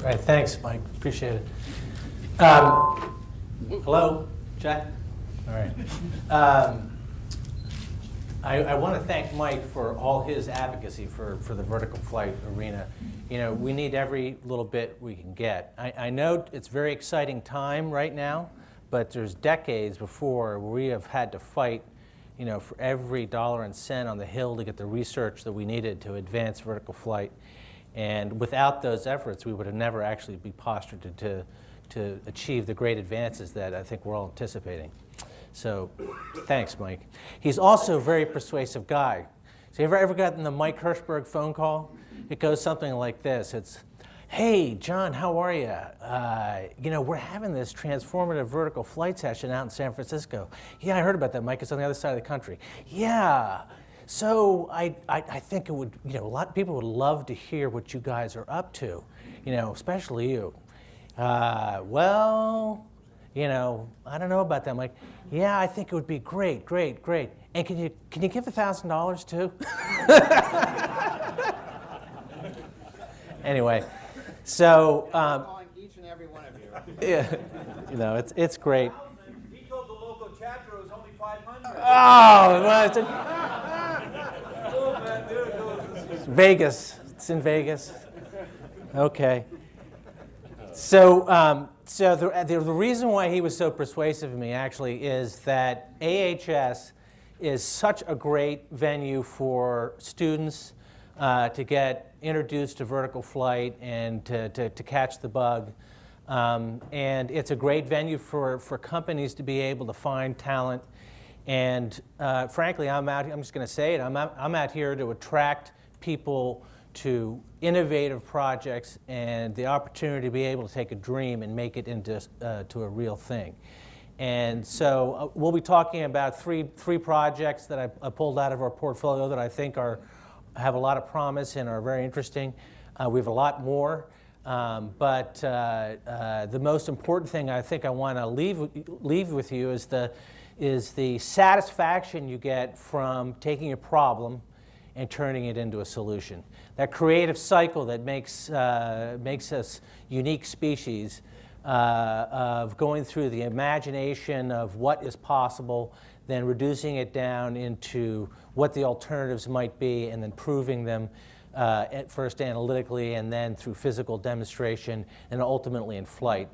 right, thanks, Mike. Appreciate it. Hello, Jack? All right. I want to thank Mike for all his advocacy for the vertical flight arena. You know, we need every little bit we can get. I know it's a very exciting time right now, but there's decades before where we have had to fight, you know, for every dollar and cent on the Hill to get the research that we needed to advance vertical flight. And without those efforts, we would have never actually be postured to achieve the great advances that I think we're all anticipating. So thanks, Mike. He's also a very persuasive guy. So you ever gotten the Mike Hirschberg phone call? It goes something like this. It's, hey, John, how are you? You know, we're having this transformative vertical flight session out in San Francisco. Yeah, I heard about that, Mike. It's on the other side of the country. Yeah. So I think it would, you know, a lot of people would love to hear what you guys are up to, you know, especially you. Well, you know, I don't know about that, Mike. Yeah, I think it would be great, great, great. And can you give $1,000 too? Anyway, so calling each and every one of you. yeah, you know, it's great. He told the local chapter it was only 500. Oh, well, it's in Vegas. It's in Vegas. Okay. So, the reason why he was so persuasive of me actually is that AHS is such a great venue for students to get introduced to vertical flight and to catch the bug. And it's a great venue for companies to be able to find talent. And frankly, I'm just going to say it, I'm out here to attract people to innovative projects and the opportunity to be able to take a dream and make it into to a real thing. And so we'll be talking about three projects that I pulled out of our portfolio that I think have a lot of promise and are very interesting. We have a lot more, but the most important thing I think I want to leave with you is the satisfaction you get from taking a problem and turning it into a solution. That creative cycle that makes us unique species of going through the imagination of what is possible, then reducing it down into what the alternatives might be, and then proving them at first analytically and then through physical demonstration and ultimately in flight.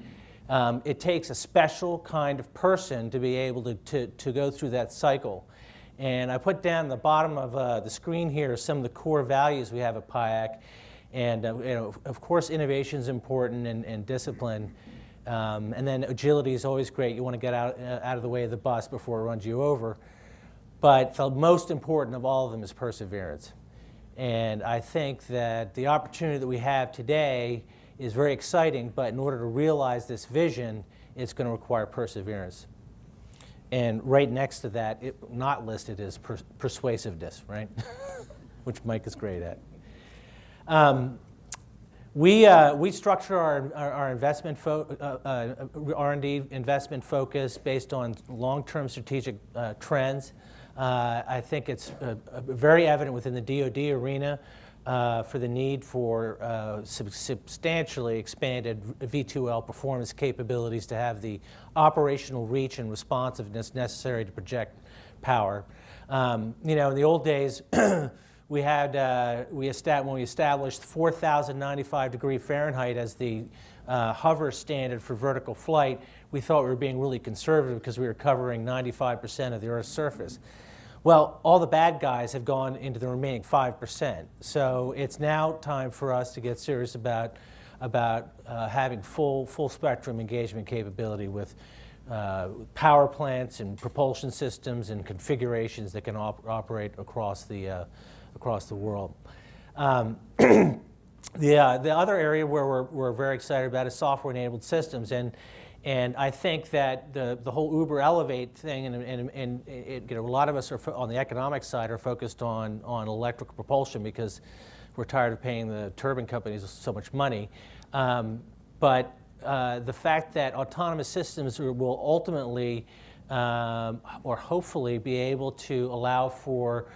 It takes a special kind of person to be able to go through that cycle. And I put down the bottom of the screen here some of the core values we have at PIAC. And you know, of course, innovation is important and discipline. And then agility is always great. You want to get out of the way of the bus before it runs you over. But the most important of all of them is perseverance. And I think that the opportunity that we have today is very exciting, but in order to realize this vision, it's going to require perseverance. And right next to that, not listed, is persuasiveness, right? Which Mike is great at. We structure our investment R&D investment focus based on long-term strategic trends. I think it's very evident within the DoD arena for the need for substantially expanded V2L performance capabilities to have the operational reach and responsiveness necessary to project power. You know, in the old days, when we established 4,095 degree Fahrenheit as the hover standard for vertical flight, we thought we were being really conservative because we were covering 95% of the Earth's surface. Well, all the bad guys have gone into the remaining 5%. So it's now time for us to get serious about having full spectrum engagement capability with power plants and propulsion systems and configurations that can operate across the world. The other area where we're very excited about is software-enabled systems, and I think that the whole Uber Elevate thing, and you know, a lot of us are on the economic side are focused on electric propulsion because we're tired of paying the turbine companies so much money. But the fact that autonomous systems will ultimately or hopefully be able to allow for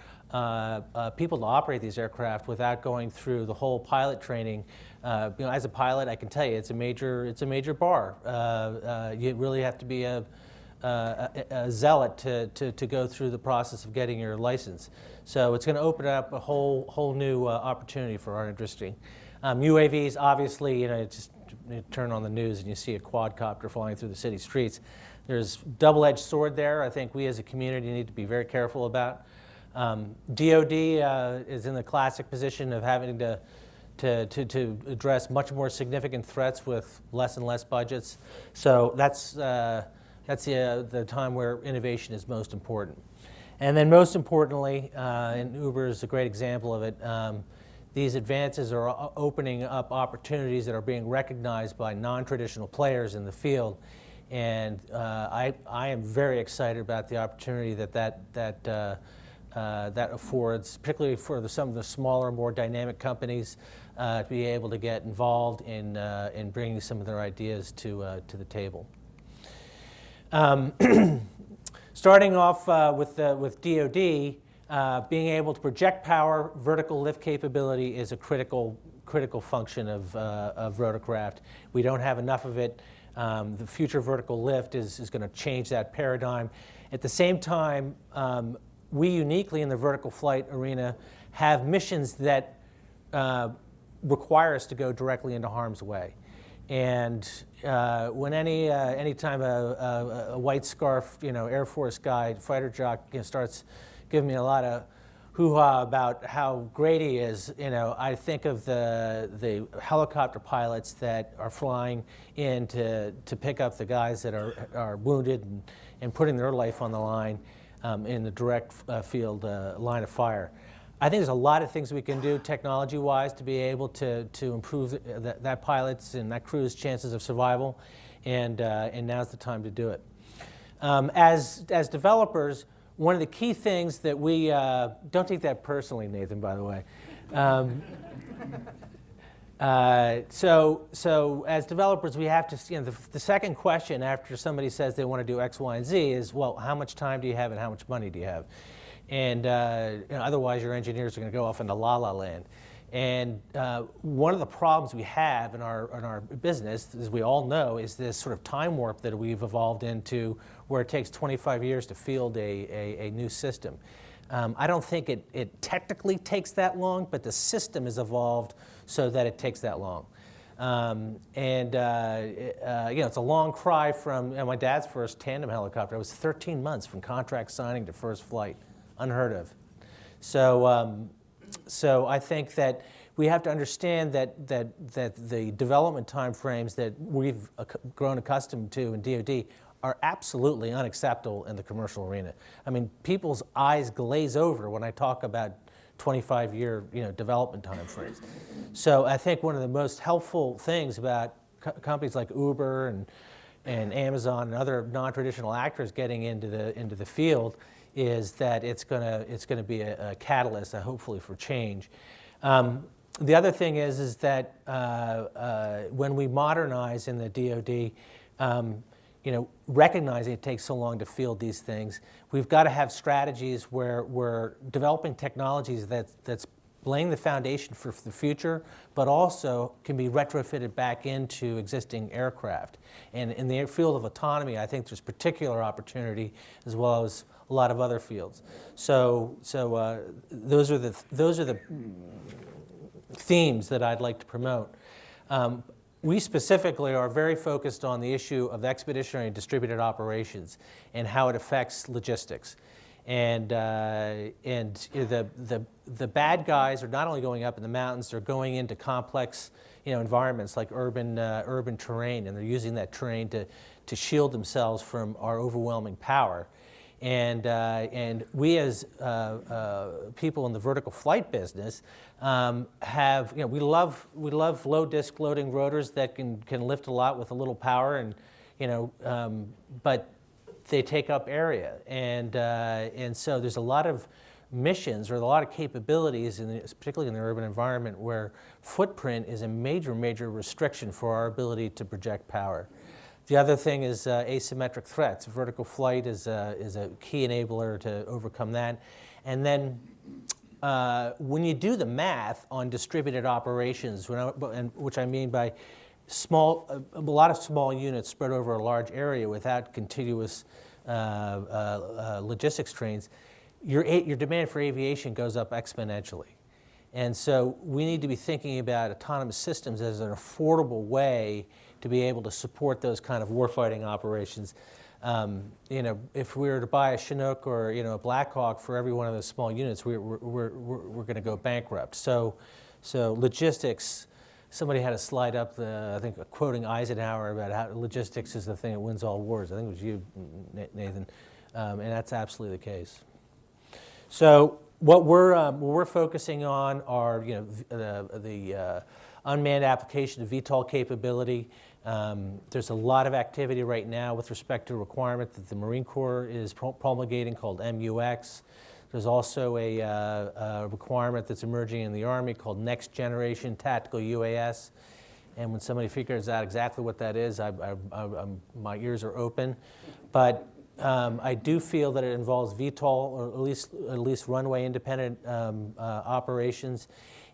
people to operate these aircraft without going through the whole pilot training as a pilot, I can tell you it's a major bar. You really have to be a zealot to go through the process of getting your license. So it's going to open up a whole new opportunity for our industry. UAVs, obviously, you turn on the news and you see a quadcopter flying through the city streets. There's double-edged sword there. I think we as a community need to be very careful about. DoD is in the classic position of having to address much more significant threats with less and less budgets. So that's the time where innovation is most important. And then most importantly, and Uber is a great example of it, these advances are opening up opportunities that are being recognized by non-traditional players in the field. And I am very excited about the opportunity that affords, particularly for some of the smaller, more dynamic companies, to be able to get involved in bringing some of their ideas to the table. Starting off with DoD, being able to project power, vertical lift capability is a critical function of rotorcraft. We don't have enough of it. The future vertical lift is going to change that paradigm. At the same time, we uniquely in the vertical flight arena have missions that require us to go directly into harm's way. And when any time a white scarf, Air Force guy, fighter jock, starts giving me a lot of hoo-ha about how great he is, I think of the helicopter pilots that are flying in to pick up the guys that are wounded and putting their life on the line in the direct field line of fire. I think there's a lot of things we can do technology-wise to be able to improve that pilot's and that crew's chances of survival, and now's the time to do it. As developers, one of the key things that we don't take that personally, Nathan, by the way. So as developers, we have to, the second question after somebody says they want to do X, Y, and Z is, well, how much time do you have and how much money do you have? And otherwise, your engineers are going to go off into la-la land. And one of the problems we have in our business, as we all know, is this sort of time warp that we've evolved into where it takes 25 years to field a new system. I don't think it technically takes that long, but the system has evolved so that it takes that long. It's a long cry from my dad's first tandem helicopter. It was 13 months from contract signing to first flight. Unheard of. So I think that we have to understand that the development time frames that we've grown accustomed to in DoD are absolutely unacceptable in the commercial arena. I mean, people's eyes glaze over when I talk about 25-year development time frames. So I think one of the most helpful things about companies like Uber and Amazon and other non-traditional actors getting into the field is that it's going to be a catalyst, hopefully, for change. The other thing is that when we modernize in the DoD, recognizing it takes so long to field these things, we've got to have strategies where we're developing technologies that's laying the foundation for the future, but also can be retrofitted back into existing aircraft. And in the field of autonomy, I think there's particular opportunity as well as a lot of other fields. So those are the themes that I'd like to promote. We specifically are very focused on the issue of expeditionary and distributed operations and how it affects logistics. And the bad guys are not only going up in the mountains, they're going into complex environments like urban terrain, and they're using that terrain to shield themselves from our overwhelming power. And we as people in the vertical flight business have, we love low disc loading rotors that can lift a lot with a little power, and but they take up area, and so there's a lot of missions or a lot of capabilities, particularly in the urban environment, where footprint is a major restriction for our ability to project power. The other thing is asymmetric threats. Vertical flight is a key enabler to overcome that. And then when you do the math on distributed operations, which I mean by a lot of small units spread over a large area without contiguous logistics trains, your demand for aviation goes up exponentially. And so we need to be thinking about autonomous systems as an affordable way to be able to support those kind of warfighting operations. If we were to buy a Chinook or a Black Hawk for every one of those small units, we're going to go bankrupt. So logistics. Somebody had a slide up, I think, quoting Eisenhower about how logistics is the thing that wins all wars. I think it was you, Nathan, and that's absolutely the case. So what we're focusing on are the unmanned application of VTOL capability. There's a lot of activity right now with respect to a requirement that the Marine Corps is promulgating called MUX. There's also a requirement that's emerging in the Army called Next Generation Tactical UAS. And when somebody figures out exactly what that is, my ears are open. But I do feel that it involves VTOL, or at least runway independent operations.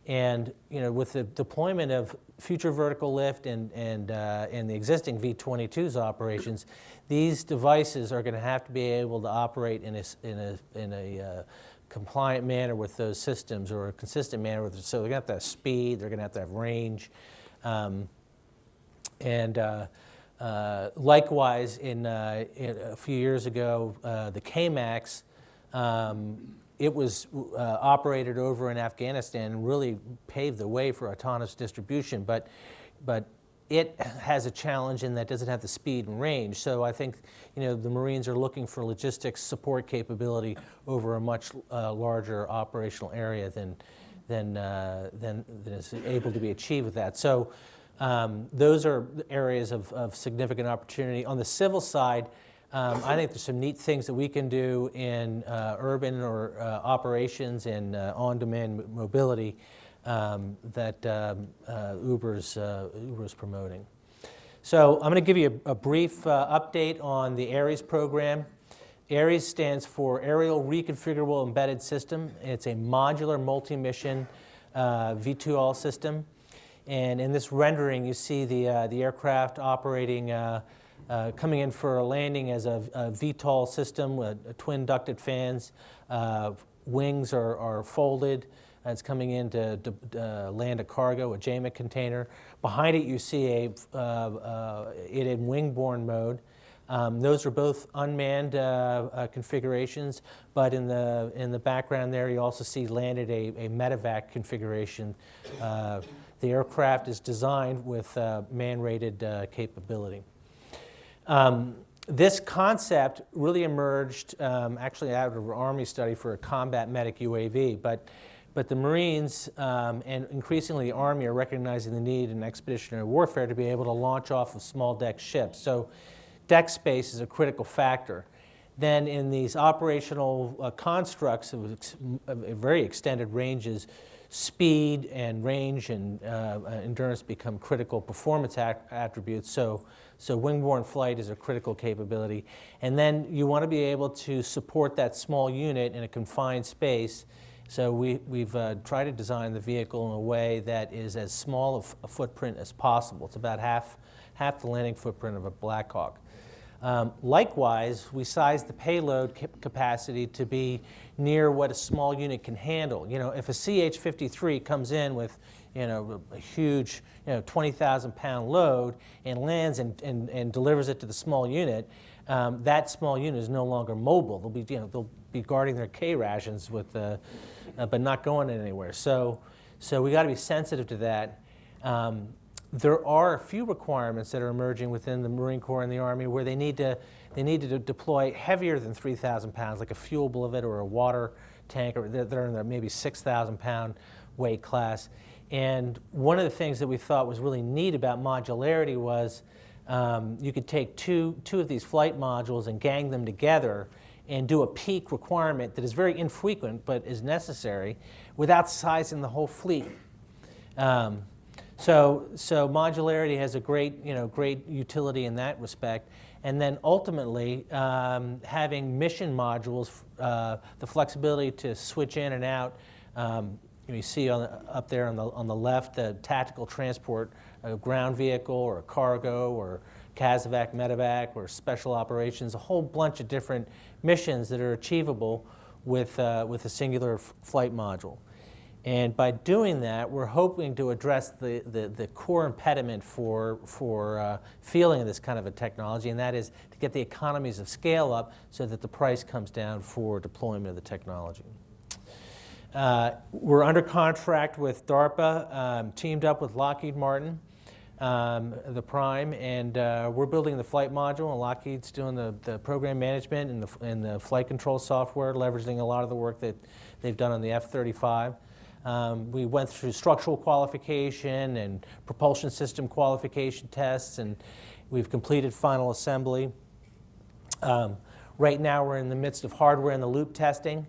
And with the deployment of future vertical lift and the existing V-22's operations, these devices are going to have to be able to operate in a compliant manner with those systems, or a consistent manner with. So they're going to have to have speed, they're going to have range, likewise, a few years ago, the K-MAX. It was operated over in Afghanistan and really paved the way for autonomous distribution, but it has a challenge in that it doesn't have the speed and range. So I think the Marines are looking for logistics support capability over a much larger operational area than is able to be achieved with that. So those are areas of significant opportunity. On the civil side, I think there's some neat things that we can do in urban or operations and on-demand mobility that Uber's promoting. So I'm going to give you a brief update on the ARES program. ARES stands for Aerial Reconfigurable Embedded System. It's a modular multi-mission VTOL system. And in this rendering, you see the aircraft operating coming in for a landing as a VTOL system with twin ducted fans. Wings are folded. It's coming in to land a cargo, a JMIC container. Behind it, you see it in wing-borne mode. Those are both unmanned configurations, but in the background there, you also see landed a medevac configuration. The aircraft is designed with man-rated capability. This concept really emerged actually out of an Army study for a combat medic UAV, but the Marines and increasingly the Army are recognizing the need in expeditionary warfare to be able to launch off of small deck ships. So deck space is a critical factor. Then in these operational constructs of very extended ranges, speed and range and endurance become critical performance attributes. So wing-borne flight is a critical capability. And then you want to be able to support that small unit in a confined space. So we've tried to design the vehicle in a way that is as small of a footprint as possible. It's about half the landing footprint of a Black Hawk. Likewise, we sized the payload capacity to be near what a small unit can handle. If a CH-53 comes in with a huge 20,000-pound load and lands and delivers it to the small unit, that small unit is no longer mobile. They'll be guarding their K rations but not going anywhere. So we got to be sensitive to that. There are a few requirements that are emerging within the Marine Corps and the Army where they need to deploy heavier than 3,000 pounds, like a fuel bullet or a water tank, or they're in the maybe 6,000-pound weight class. And one of the things that we thought was really neat about modularity was you could take two of these flight modules and gang them together and do a peak requirement that is very infrequent but is necessary without sizing the whole fleet. So modularity has a great utility in that respect. And then ultimately, having mission modules, the flexibility to switch in and out You see up there on the left the tactical transport, a ground vehicle or a cargo or CASEVAC, medevac, or special operations, a whole bunch of different missions that are achievable with a singular flight module. And by doing that, we're hoping to address the core impediment for fielding of this kind of a technology, and that is to get the economies of scale up so that the price comes down for deployment of the technology. We're under contract with DARPA, teamed up with Lockheed Martin, the prime, and we're building the flight module, and Lockheed's doing the program management and the flight control software, leveraging a lot of the work that they've done on the F-35. We went through structural qualification and propulsion system qualification tests, and we've completed final assembly. Right now we're in the midst of hardware in the loop testing,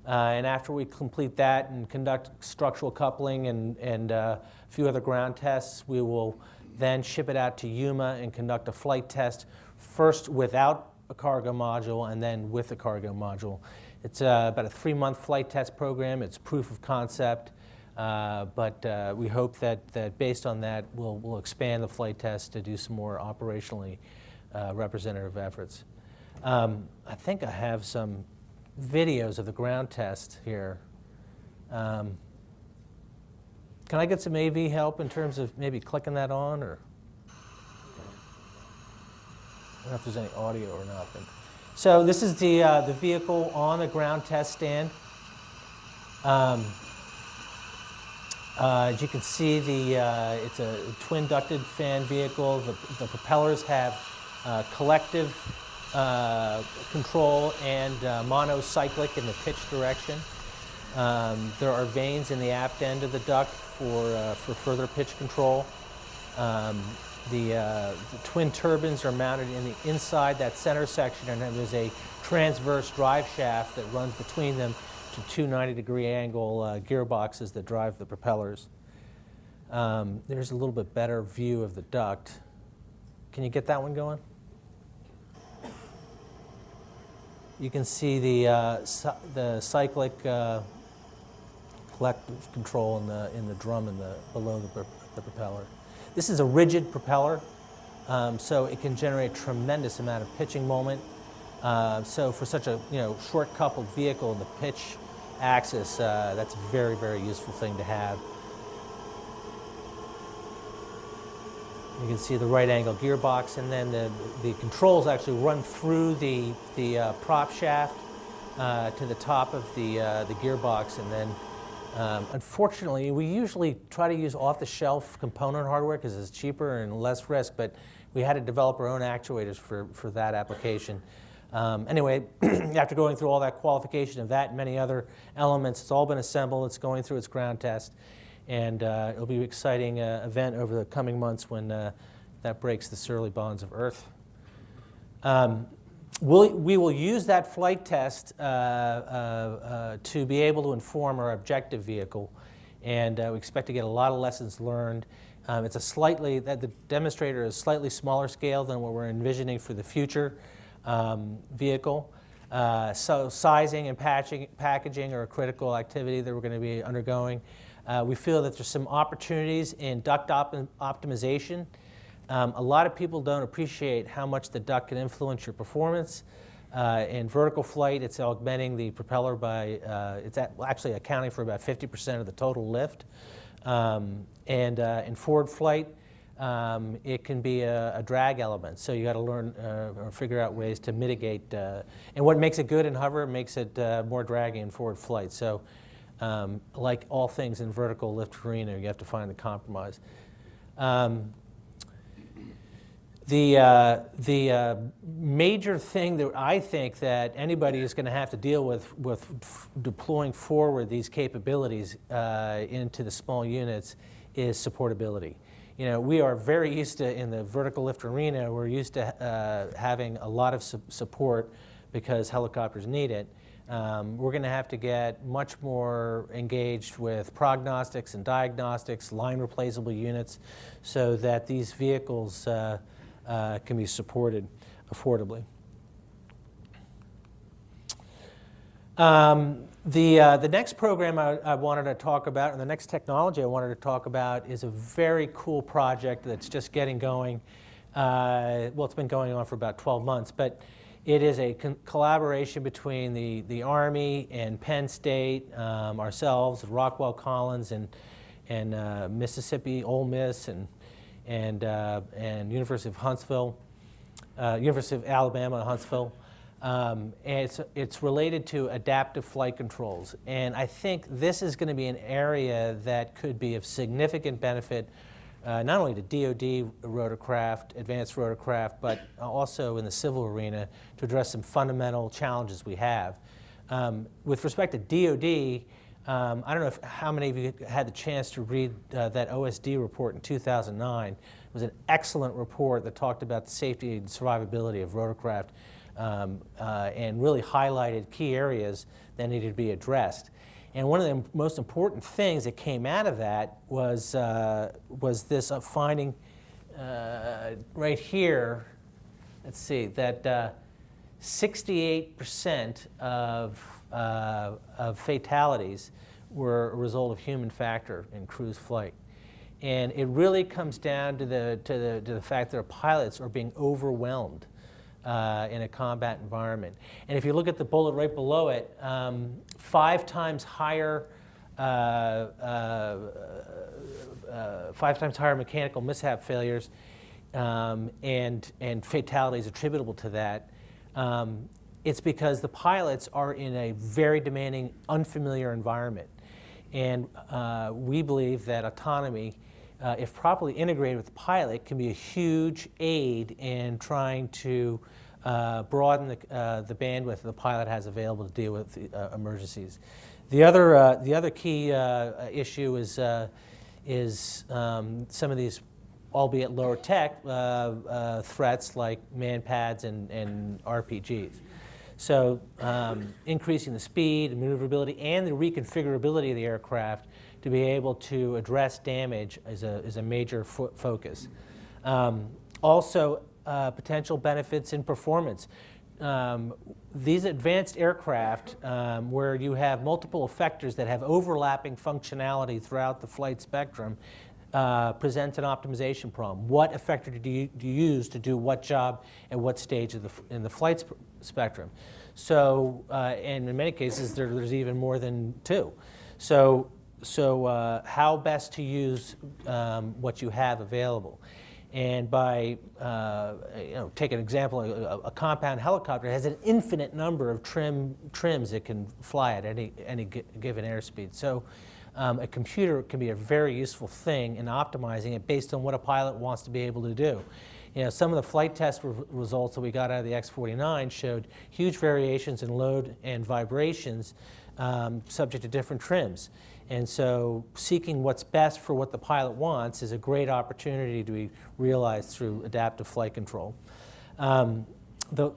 and after we complete that and conduct structural coupling and a few other ground tests, we will then ship it out to Yuma and conduct a flight test, first without a cargo module and then with a cargo module. It's about a 3-month flight test program. It's proof of concept, but we hope that based on that, we'll expand the flight test to do some more operationally representative efforts. I think I have some videos of the ground test here. Can I get some AV help in terms of maybe clicking that on, or I don't know if there's any audio or not. But. So this is the vehicle on the ground test stand. As you can see, it's a twin ducted fan vehicle. The propellers have collective control and monocyclic in the pitch direction. There are vanes in the aft end of the duct for further pitch control. The twin turbines are mounted in the inside that center section, and then there's a transverse drive shaft that runs between them to two 90-degree angle gearboxes that drive the propellers. There's a little bit better view of the duct. Can you get that one going? You can see the cyclic collective control in the drum below the propeller. This is a rigid propeller, so it can generate a tremendous amount of pitching moment. So for such a short coupled vehicle in the pitch axis, that's a very, very useful thing to have. You can see the right angle gearbox, and then the controls actually run through the prop shaft to the top of the gearbox, and then unfortunately, we usually try to use off-the-shelf component hardware because it's cheaper and less risk, but we had to develop our own actuators for that application. Anyway, after going through all that qualification of that and many other elements, it's all been assembled. It's going through its ground test, and it'll be an exciting event over the coming months when that breaks the surly bonds of Earth. We will use that flight test to be able to inform our objective vehicle, and we expect to get a lot of lessons learned. The demonstrator is slightly smaller scale than what we're envisioning for the future vehicle. So sizing and packaging are a critical activity that we're going to be undergoing. We feel that there's some opportunities in duct optimization. A lot of people don't appreciate how much the duct can influence your performance. In vertical flight, it's augmenting the propeller by, actually accounting for about 50% of the total lift. And in forward flight, it can be a drag element. So you got to learn or figure out ways to mitigate. And what makes it good in hover makes it more draggy in forward flight. So like all things in vertical lift arena, you have to find the compromise. The major thing that I think that anybody is going to have to deal with deploying forward these capabilities into the small units is supportability. We are very used to, in the vertical lift arena, we're used to having a lot of support because helicopters need it. We're going to have to get much more engaged with prognostics and diagnostics, line replaceable units, so that these vehicles can be supported affordably. The next program I wanted to talk about, and the next technology I wanted to talk about, is a very cool project that's just getting going. Well, it's been going on for about 12 months, but it is a collaboration between the Army and Penn State, ourselves, Rockwell Collins, and Mississippi, Ole Miss, and University of Huntsville, University of Alabama, Huntsville. And it's related to adaptive flight controls. And I think this is going to be an area that could be of significant benefit, not only to DoD rotorcraft, advanced rotorcraft, but also in the civil arena to address some fundamental challenges we have. With respect to DoD, I don't know how many of you had the chance to read that OSD report in 2009. It was an excellent report that talked about the safety and survivability of rotorcraft and really highlighted key areas that needed to be addressed. And one of the most important things that came out of that was this finding right here. Let's see, that 68% of fatalities were a result of human factor in cruise flight. And it really comes down to the fact that our pilots are being overwhelmed in a combat environment. And if you look at the bullet right below it, 5 times higher mechanical mishap failures and fatalities attributable to that. It's because the pilots are in a very demanding, unfamiliar environment. And we believe that autonomy, if properly integrated with the pilot, can be a huge aid in trying to broaden the bandwidth the pilot has available to deal with emergencies. The other key issue is some of these, albeit lower tech, threats like man-pads and RPGs. So increasing the speed, maneuverability, and the reconfigurability of the aircraft to be able to address damage is a major focus. Also, potential benefits in performance. These advanced aircraft, where you have multiple effectors that have overlapping functionality throughout the flight spectrum, presents an optimization problem. What effector do you use to do what job at what stage in the flight spectrum? So, and in many cases, there's even more than 2. So how best to use what you have available? And by, take an example, a compound helicopter has an infinite number of trims it can fly at any given airspeed. So a computer can be a very useful thing in optimizing it based on what a pilot wants to be able to do. Some of the flight test results that we got out of the X-49 showed huge variations in load and vibrations subject to different trims. And so seeking what's best for what the pilot wants is a great opportunity to be realized through adaptive flight control. The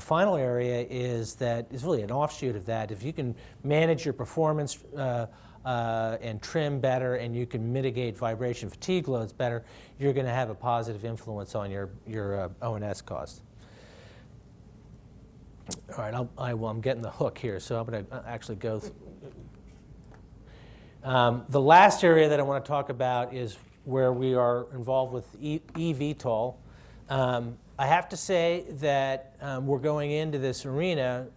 final area is really an offshoot of that. If you can manage your performance and trim better, and you can mitigate vibration fatigue loads better, you're going to have a positive influence on your O&S costs. All right, I'm getting the hook here, so I'm going to actually go. The last area that I want to talk about is where we are involved with eVTOL. I have to say that we're going into this arena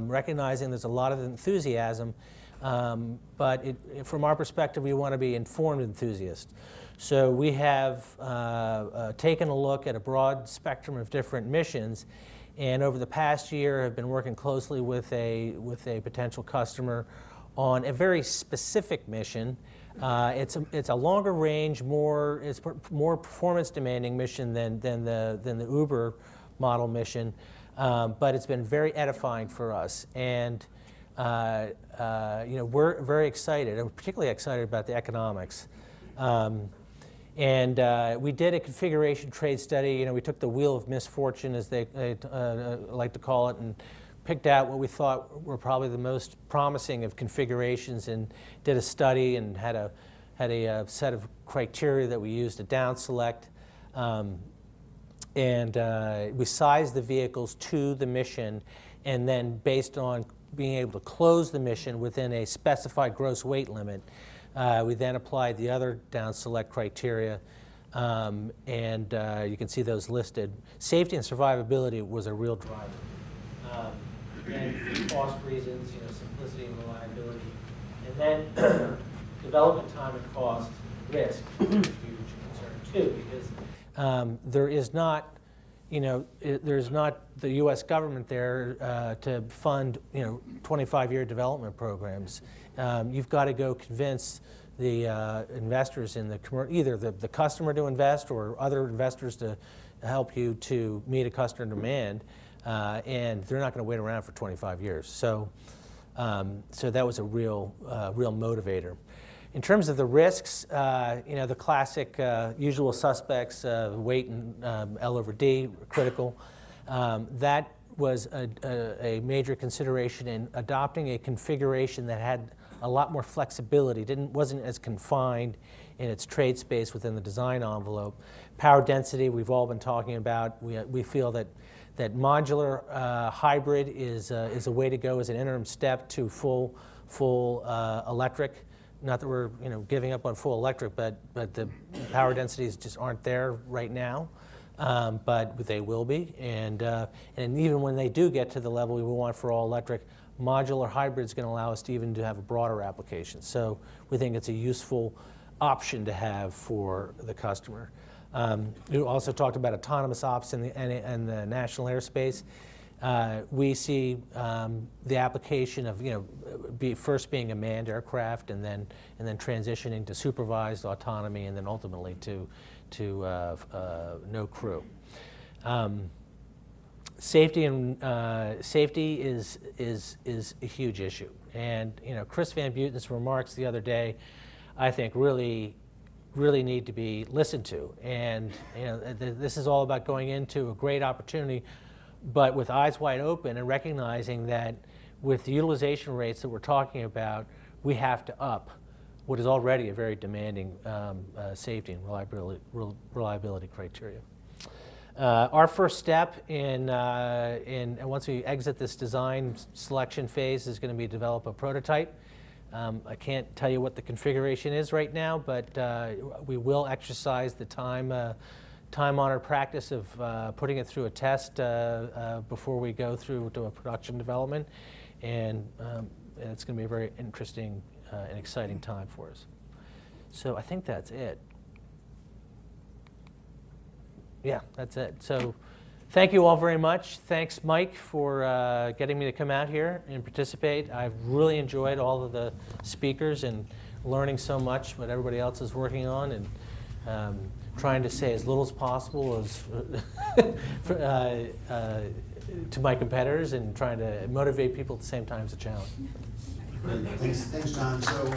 recognizing there's a lot of enthusiasm, but from our perspective, we want to be informed enthusiasts. So we have taken a look at a broad spectrum of different missions, and over the past year have been working closely with a potential customer on a very specific mission. It's a longer range, more performance demanding mission than the Uber model mission, but it's been very edifying for us. And we're very excited. I'm particularly excited about the economics. We did a configuration trade study. We took the wheel of misfortune, as they like to call it, and picked out what we thought were probably the most promising of configurations, and did a study and had a set of criteria that we used to down select. We sized the vehicles to the mission, and then based on being able to close the mission within a specified gross weight limit. We then applied the other down select criteria, and you can see those listed. Safety and survivability was a real driver. Again, for cost reasons, simplicity and reliability. And then development time and cost, risk, huge concern too, because there is not, there's not the U.S. government there to fund, 25-year development programs. You've got to go convince the investors in either the customer to invest or other investors to help you to meet a customer demand, and they're not going to wait around for 25 years. So that was a real motivator. In terms of the risks, the classic usual suspects, weight and L over D, critical. That was a major consideration in adopting a configuration that had a lot more flexibility, wasn't as confined in its trade space within the design envelope. Power density, we've all been talking about. We feel that modular hybrid is a way to go as an interim step to full electric. Not that we're giving up on full electric, but the power densities just aren't there right now, but they will be. And even when they do get to the level we want for all electric, modular hybrid is going to allow us to even have a broader application. So we think it's a useful option to have for the customer. We also talked about autonomous ops in the national airspace. We see the application of first being a manned aircraft and then transitioning to supervised autonomy and then ultimately to no crew. Safety is a huge issue, and Chris Van Buten's remarks the other day, I think really need to be listened to. And this is all about going into a great opportunity, but with eyes wide open and recognizing that with the utilization rates that we're talking about, we have to up what is already a very demanding safety and reliability criteria. Our first step in once we exit this design selection phase is going to be develop a prototype. I can't tell you what the configuration is right now, but we will exercise the time-honored practice of putting it through a test before we go through to a production development, and it's going to be a very interesting and exciting time for us. So I think that's it. Yeah, that's it. So thank you all very much. Thanks, Mike, for getting me to come out here and participate. I've really enjoyed all of the speakers and learning so much what everybody else is working on, and trying to say as little as possible as to my competitors, and trying to motivate people at the same time is a challenge. Great. Thanks, John. So.